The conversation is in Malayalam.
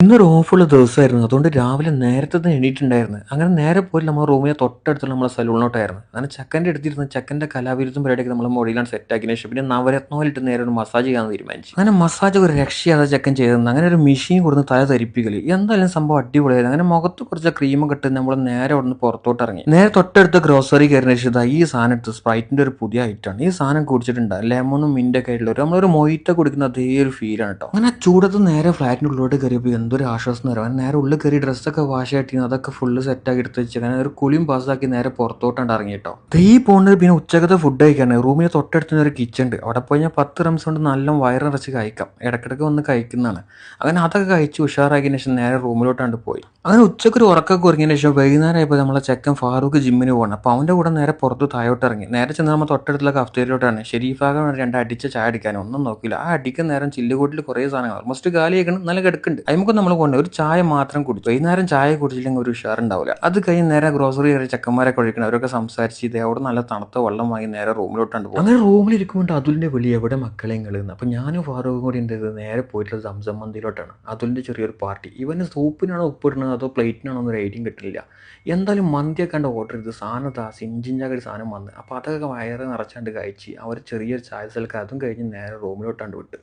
ഇന്നൊരു ഓഫുള്ള ദിവസമായിരുന്നു. അതുകൊണ്ട് രാവിലെ നേരത്തെ തന്നെ എണീറ്റുണ്ടായിരുന്നു. അങ്ങനെ നേരെ പോയിട്ട് നമ്മുടെ റൂമിന് തൊട്ടടുത്തുള്ള നമ്മളെ സലൂണിലോട്ടായിരുന്നു. അങ്ങനെ ചെക്കൻ്റെ അടുത്തിരുന്ന് ചെക്കൻ്റെ കലാവിരുദ്ധം പരിപാടിയൊക്കെ നമ്മൾ മുറിയിലാണ് സെറ്റാക്കിയതിന് ശേഷം പിന്നെ നവരത്ന ഓയിലിട്ട് നേരെ ഒരു മസാജ് ചെയ്യാമെന്ന് തീരുമാനിച്ചു. അങ്ങനെ മസാജ് ഒരു രക്ഷയാണ് ചെക്കൻ ചെയ്തത്. അങ്ങനെ ഒരു മെഷീൻ കൊടുത്ത് തല ധരിപ്പിക്കൽ. എന്തായാലും സംഭവം അടിപൊളിയായിരുന്നു. അങ്ങനെ മുഖത്ത് കുറച്ച് ക്രീമൊക്കെ ഇട്ട് നമ്മൾ നേരെ അവിടെ നിന്ന് പുറത്തോട്ട് ഇറങ്ങി. നേരെ തൊട്ടടുത്ത ഗ്രോസറി കയറിയ ശേഷം ഈ സാധനം എടുത്ത് സ്പ്രൈറ്റിൻ്റെ ഒരു പുതിയ ഐറ്റമാണ്. ഈ സാധനം കുടിച്ചിട്ടുണ്ട്. ലെമണും മിൻ്റൊക്കെ ആയിട്ടുള്ള നമ്മളൊരു മൊയ്റ്റ കുടിക്കുന്ന അതേ ഒരു ഫീലാണ് കേട്ടോ. അങ്ങനെ ചൂടത്ത് നേരെ ഫ്ലാറ്റിൻ്റെ ഉള്ളിലോട്ട് കയറിയപ്പോൾ എന്തൊരു ആശ്വാസം തരാം. അവൻ നേരെ ഉള്ളിൽ കയറി ഡ്രസ്സൊക്കെ വാഷ് ആയിട്ടിരുന്നു. അതൊക്കെ ഫുള്ള് സെറ്റാക്കി എടുത്ത് വെച്ച് അങ്ങനെ ഒരു കുളിയും പാസ്സാക്കി നേരെ പുറത്തോട്ടാണ്ട് ഇറങ്ങി കേട്ടോ. ഈ പോകുന്നത് പിന്നെ ഉച്ചക്കത്തെ ഫുഡ് കഴിക്കാണ്. റൂമിന് തൊട്ടടുത്ത് ഒരു കിച്ചൺ ഉണ്ട്. അവിടെ പോയി ഞാൻ 10 റംസ് കൊണ്ട് നല്ല വയറ് നിറച്ച് കഴിക്കാം. ഇടയ്ക്കിടയ്ക്ക് വന്ന് കഴിക്കുന്നതാണ്. അങ്ങനെ അതൊക്കെ കഴിച്ച് ഉഷാറാക്കിയതിന് ശേഷം നേരെ റൂമിലോട്ടാണ്ട് പോയി. അങ്ങനെ ഉച്ചക്കൊരു ഉറക്കമൊക്കെ ഉറങ്ങിയതിന് ശേഷം വൈകുന്നേരം ആയപ്പോൾ നമ്മളെ ചെക്കൻ ഫാറൂഖ് ജിമ്മിന് പോകണം. അപ്പോൾ അവൻ്റെ കൂടെ നേരെ പുറത്ത് താഴോട്ട് ഇറങ്ങി. നേരെ ചെന്ന് നമ്മൾ തൊട്ടടുത്തുള്ള കഫ്തേരിയിലോട്ടാണ്. ഷെരീഫാകെ രണ്ട് അടിച്ച ചായ അടിക്കാനും ഒന്നും നോക്കില്ല. ആ അടിക്കുന്ന നേരം ചില്ലുകൂട്ടിൽ കുറേ സാധനങ്ങൾ ഓൾമോസ്റ്റ് കാലിയാക്കണം. നല്ല കിടക്കുന്നുണ്ട്. അതിമൊക്കെ നമ്മൾ കൊണ്ട് ഒരു ചായ മാത്രം കുടിച്ചു. വൈകുന്നേരം ചായ കുടിച്ചില്ലെങ്കിൽ ഒരു ഉഷാറുണ്ടാവില്ല. അത് കഴിഞ്ഞ് നേരെ ഗ്രോസറി കയറി ചെക്കന്മാരെ കഴിക്കണം. അവരൊക്കെ സംസാരിച്ച് ഇത് അവിടെ നല്ല തണുത്ത വെള്ളം വാങ്ങി നേരെ റൂമിലോട്ടാണ്ട് പോകും. അങ്ങനെ റൂമിലിരിക്കുമ്പോൾ അതുലിൻ്റെ വിളി എവിടെ മക്കളെ കളിന്ന്. അപ്പോൾ ഞാനും ഫാറൂഖും കൂടി എന്ത് ചെയ്തത് നേരെ പോയിട്ടുള്ളത് സംസം മന്തിയിലോട്ടാണ്. അതുലിൻ്റെ ചെറിയൊരു പാർട്ടി. ഇവന് സൂപ്പിനാണോ ഉപ്പിടുന്നത് അതോ പ്ലേറ്റിനാണോ എന്നൊരു ഐഡിയയും കിട്ടില്ല. എന്തായാലും മന്തിയൊക്കെ കണ്ട് ഓർഡർ ചെയ്ത് സാധനം സിഞ്ചിഞ്ചാക്കി ഒരു സാധനം വന്ന്. അപ്പോൾ അതൊക്കെ വയറ് നിറച്ചാണ്ട് കഴിച്ച് അവർ ചെറിയൊരു ചായ സ്ഥലത്ത് അതും കഴിഞ്ഞ് നേരെ റൂമിലോട്ടാണ്ട് വിട്ട്.